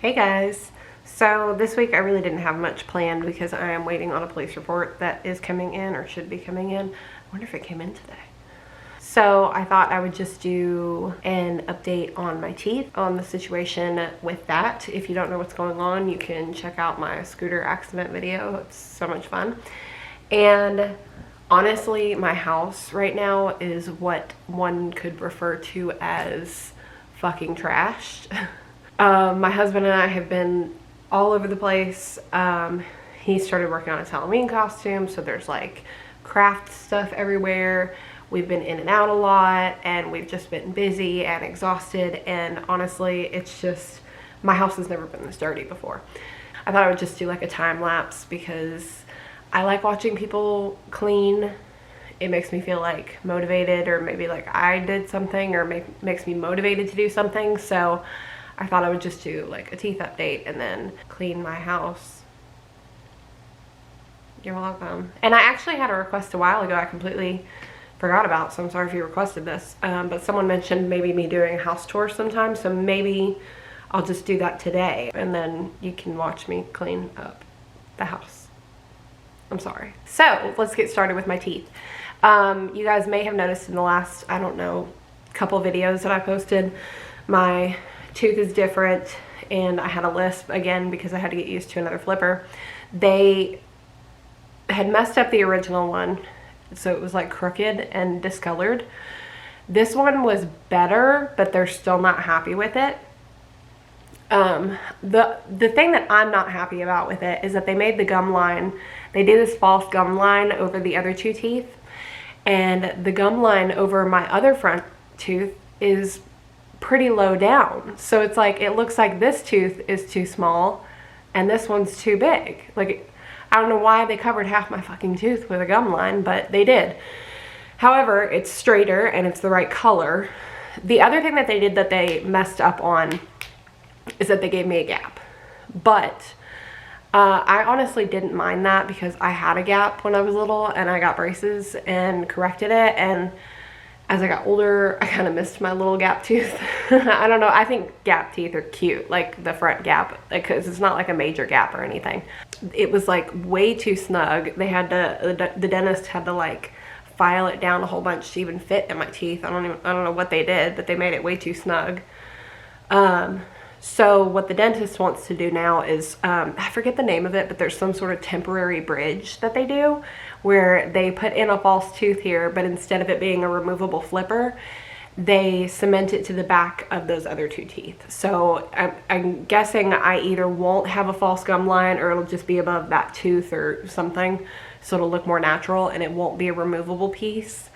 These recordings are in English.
Hey guys, so this week I really didn't have much planned because I am waiting on a police report that is coming in or should be coming in. I wonder if it came in today. So I thought I would just do an update on my teeth, on the situation with that. If you don't know what's going on, you can check out my scooter accident video. It's so much fun. And honestly, my house right now is what one could refer to as fucking trashed. My husband and I have been all over the place. He started working on his Halloween costume, so there's like craft stuff everywhere. We've been in and out a lot, and we've just been busy and exhausted, and honestly, it's just, my house has never been this dirty before. I thought I would just do like a time lapse because I like watching people clean. It makes me feel like motivated, or maybe like I did something, or makes me motivated to do something. So I thought I would just do like a teeth update and then clean my house. You're welcome. And I actually had a request a while ago I completely forgot about, so I'm sorry if you requested this. But someone mentioned maybe me doing a house tour sometime, so maybe I'll just do that today and then you can watch me clean up the house. I'm sorry. So let's get started with my teeth. You guys may have noticed in the last, I don't know, couple videos that I posted, my tooth is different and I had a lisp again because I had to get used to another flipper. They had messed up the original one, so it was like crooked and discolored. This one was better, but they're still not happy with it. The thing that I'm not happy about with it is that they made the gum line, they did this false gum line over the other two teeth, and the gum line over my other front tooth is pretty low down. So it's like, it looks like this tooth is too small and this one's too big. Like, I don't know why they covered half my fucking tooth with a gum line, but they did. However, it's straighter and it's the right color. The other thing that they did that they messed up on is that they gave me a gap. But I honestly didn't mind that because I had a gap when I was little and I got braces and corrected it, and as I got older, I kind of missed my little gap tooth. I don't know, I think gap teeth are cute, like the front gap, because it's not like a major gap or anything. It was like way too snug. They had to, the dentist had to like file it down a whole bunch to even fit in my teeth. I don't know what they did, but they made it way too snug. So what the dentist wants to do now is, I forget the name of it, but there's some sort of temporary bridge that they do where they put in a false tooth here, but instead of it being a removable flipper, they cement it to the back of those other two teeth. So I'm guessing I either won't have a false gum line or it'll just be above that tooth or something, so it'll look more natural and it won't be a removable piece.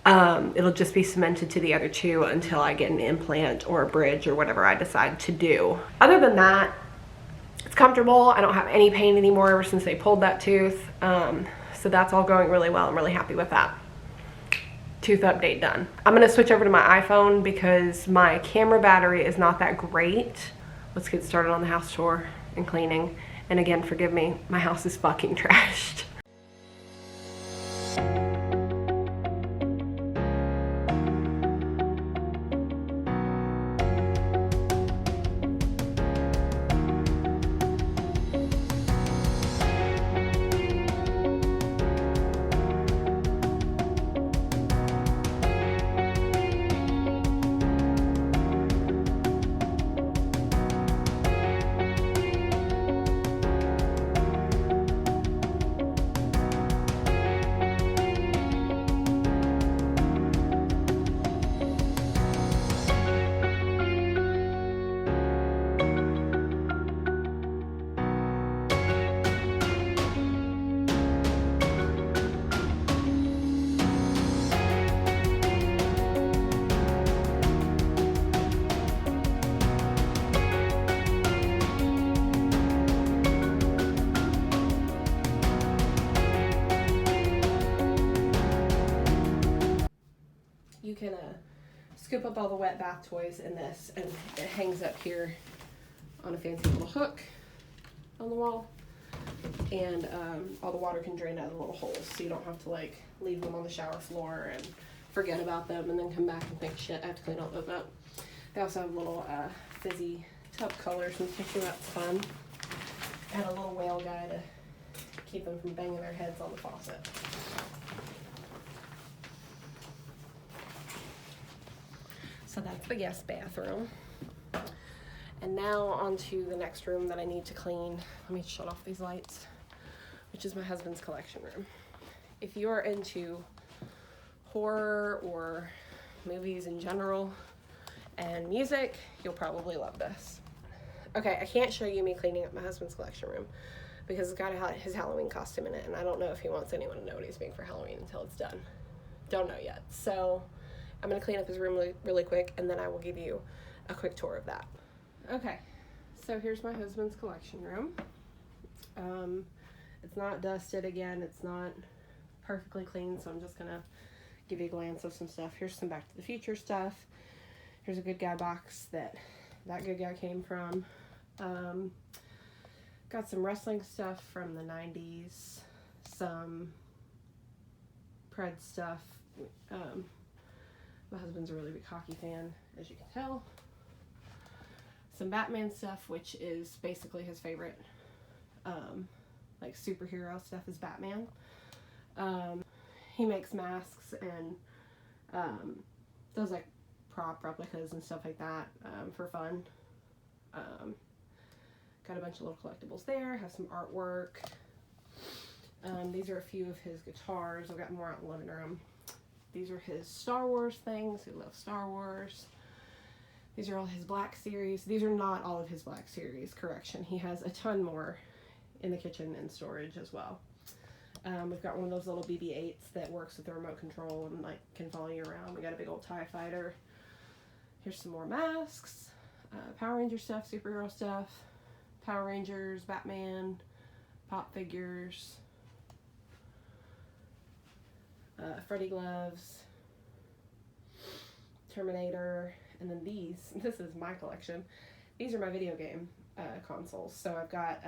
It'll just be cemented to the other two until I get an implant or a bridge or whatever I decide to do. Other than that, it's comfortable. I don't have any pain anymore ever since they pulled that tooth. So that's all going really well. I'm really happy with that. Tooth update done. I'm gonna switch over to my iPhone because my camera battery is not that great. Let's get started on the house tour and cleaning. And again, forgive me, my house is fucking trashed. You can scoop up all the wet bath toys in this, and it hangs up here on a fancy little hook on the wall, and all the water can drain out of the little holes, so you don't have to like leave them on the shower floor and forget about them and then come back and think, shit, I have to clean all those up. They also have little fizzy tub colors and stuff, so that's fun. And a little whale guy to keep them from banging their heads on the faucet. So that's the guest bathroom. And now onto the next room that I need to clean. Let me shut off these lights, which is my husband's collection room. If you are into horror or movies in general and music, you'll probably love this. Okay, I can't show you me cleaning up my husband's collection room because it's got his Halloween costume in it, and I don't know if he wants anyone to know what he's being for Halloween until it's done. Don't know yet. So I'm gonna clean up his room really quick, and then I will give you a quick tour of that. Okay, so here's my husband's collection room. It's not dusted again, it's not perfectly clean, so I'm just gonna give you a glance of some stuff. Here's some Back to the Future stuff. Here's a Good Guy box that Good Guy came from. Got some wrestling stuff from the 90s, some Pred stuff. My husband's a really big hockey fan, as you can tell. Some Batman stuff, which is basically his favorite, like superhero stuff is Batman. He makes masks and does like prop replicas and stuff like that for fun. Got a bunch of little collectibles there. Have some artwork. These are a few of his guitars. I've got more out in the living room. These are his Star Wars things. He loves Star Wars. These are all his Black Series. These are not all of his Black Series, correction. He has a ton more in the kitchen and storage as well. We've got one of those little BB-8s that works with the remote control and like can follow you around. We got a big old TIE fighter. Here's some more masks, Power Ranger stuff, superhero stuff, Power Rangers, Batman, pop figures, Freddy gloves, Terminator, and then this is my collection. These are my video game consoles. So I've got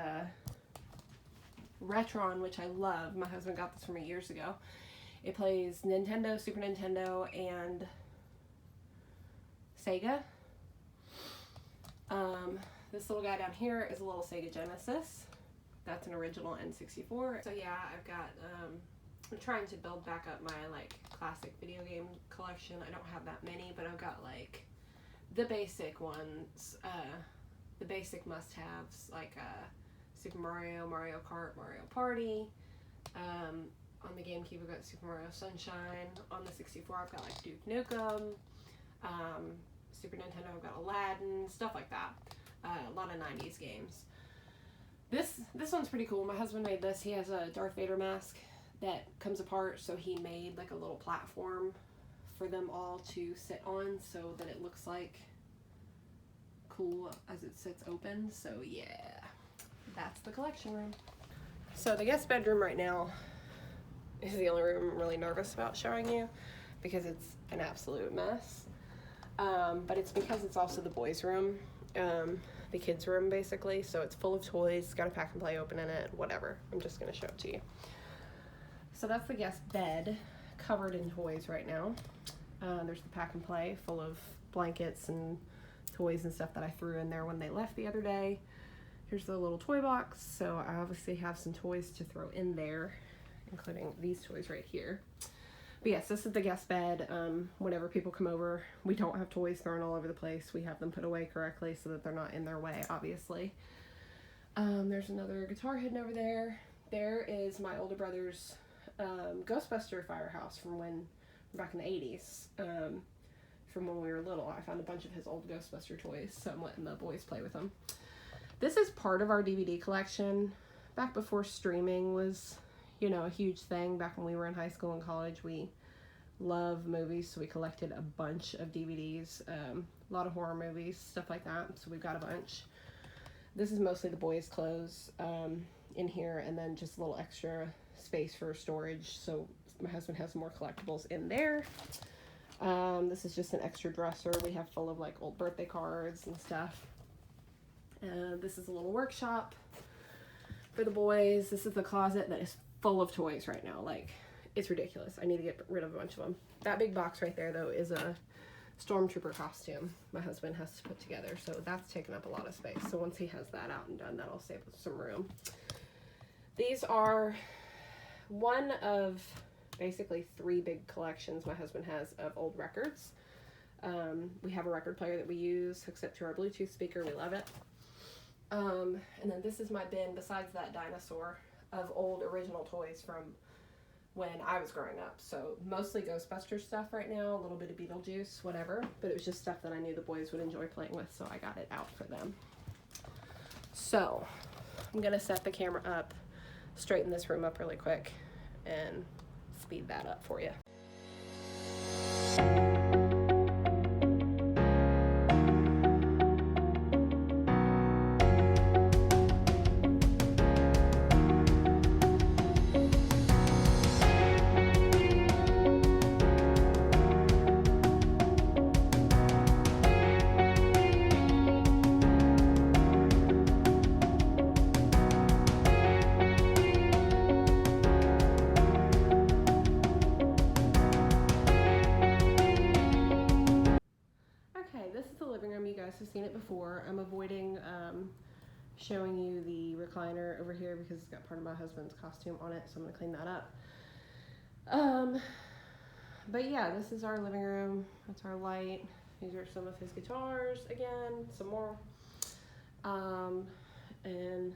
Retron, which I love. My husband got this for me years ago. It plays Nintendo, Super Nintendo, and Sega. This little guy down here is a little Sega Genesis. That's an original N64. So yeah, I've got, I'm trying to build back up my like classic video game collection. I don't have that many, but I've got like the basic ones, the basic must-haves, like Super Mario, Mario Kart, Mario Party. On the GameCube, I've got Super Mario Sunshine. On the 64, I've got like Duke Nukem. Super Nintendo, I've got Aladdin, stuff like that. A lot of 90s games. This one's pretty cool. My husband made this. He has a Darth Vader mask that comes apart, so he made like a little platform for them all to sit on so that it looks like cool as it sits open. So yeah, that's the collection room. So the guest bedroom right now is the only room I'm really nervous about showing you because it's an absolute mess. But it's because it's also the boys' room, the kids' room basically. So it's full of toys, it's got a pack and play open in it, whatever. I'm just gonna show it to you. So that's the guest bed, covered in toys right now. There's the pack and play full of blankets and toys and stuff that I threw in there when they left the other day. Here's the little toy box. So I obviously have some toys to throw in there, including these toys right here. But yes, this is the guest bed. Whenever people come over, we don't have toys thrown all over the place. We have them put away correctly so that they're not in their way, obviously. There's another guitar hidden over there. There is my older brother's Ghostbuster firehouse from back in the 80s. From when we were little. I found a bunch of his old Ghostbuster toys, so I'm letting the boys play with them. This is part of our DVD collection. Back before streaming was, you know, a huge thing. Back when we were in high school and college, we love movies, so we collected a bunch of DVDs, a lot of horror movies, stuff like that, so we've got a bunch. This is mostly the boys' clothes in here, and then just a little extra space for storage, so my husband has more collectibles in there. This is just an extra dresser we have full of like old birthday cards and stuff. This is a little workshop for the boys. This is the closet that is full of toys right now. Like, it's ridiculous. I need to get rid of a bunch of them. That big box right there though is a stormtrooper costume my husband has to put together. So that's taken up a lot of space. So once he has that out and done, that'll save us some room. These are one of basically 3 big collections my husband has of old records. We have a record player that we use, hooks up to our Bluetooth speaker. We love it. And then this is my bin, besides that dinosaur, of old original toys from when I was growing up. So mostly Ghostbusters stuff right now, a little bit of Beetlejuice, whatever. But it was just stuff that I knew the boys would enjoy playing with, so I got it out for them. So I'm gonna set the camera up, straighten this room up really quick, and speed that up for you. Have seen it before. I'm avoiding showing you the recliner over here because it's got part of my husband's costume on it, so I'm gonna clean that up. But yeah, this is our living room. That's our light. These are some of his guitars again, some more. And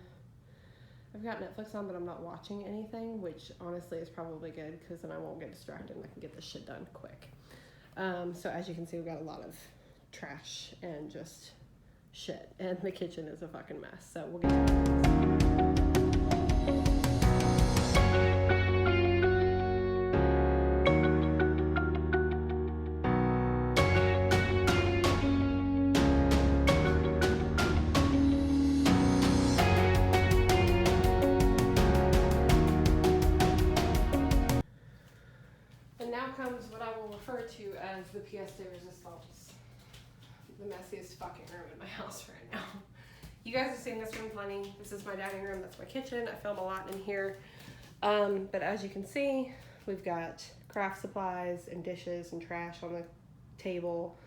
I've got Netflix on, but I'm not watching anything, which honestly is probably good because then I won't get distracted and I can get this shit done quick. So as you can see, we've got a lot of trash and just shit, and the kitchen is a fucking mess, so we'll get to And now comes what I will refer to as the pièce de résistance. The messiest fucking room in my house right now. You guys have seen this room plenty. This is my dining room. That's my kitchen. I film a lot in here. But as you can see, we've got craft supplies and dishes and trash on the table.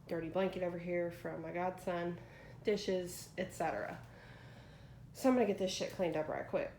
Dirty blanket over here from my godson. Dishes, etc. So I'm gonna get this shit cleaned up right quick.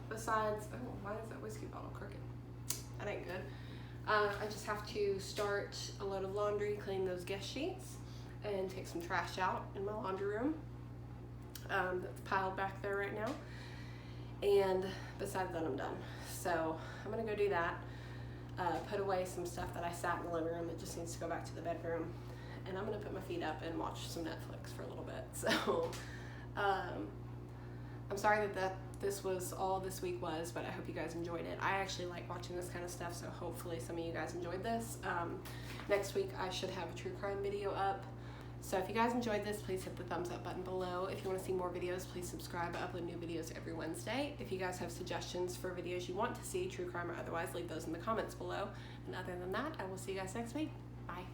Besides, oh, why is that whiskey bottle crooked? That ain't good. I just have to start a load of laundry, clean those guest sheets, and take some trash out in my laundry room. That's piled back there right now. And besides that, I'm done. So I'm gonna go do that. Put away some stuff that I sat in the living room that just needs to go back to the bedroom. And I'm gonna put my feet up and watch some Netflix for a little bit. So I'm sorry that this was all this week was, but I hope you guys enjoyed it. I actually like watching this kind of stuff, so hopefully some of you guys enjoyed this. Next week I should have a true crime video up. So if you guys enjoyed this, please hit the thumbs up button below. If you want to see more videos, please subscribe. I upload new videos every Wednesday. If you guys have suggestions for videos you want to see, true crime or otherwise, leave those in the comments below. And other than that, I will see you guys next week. Bye.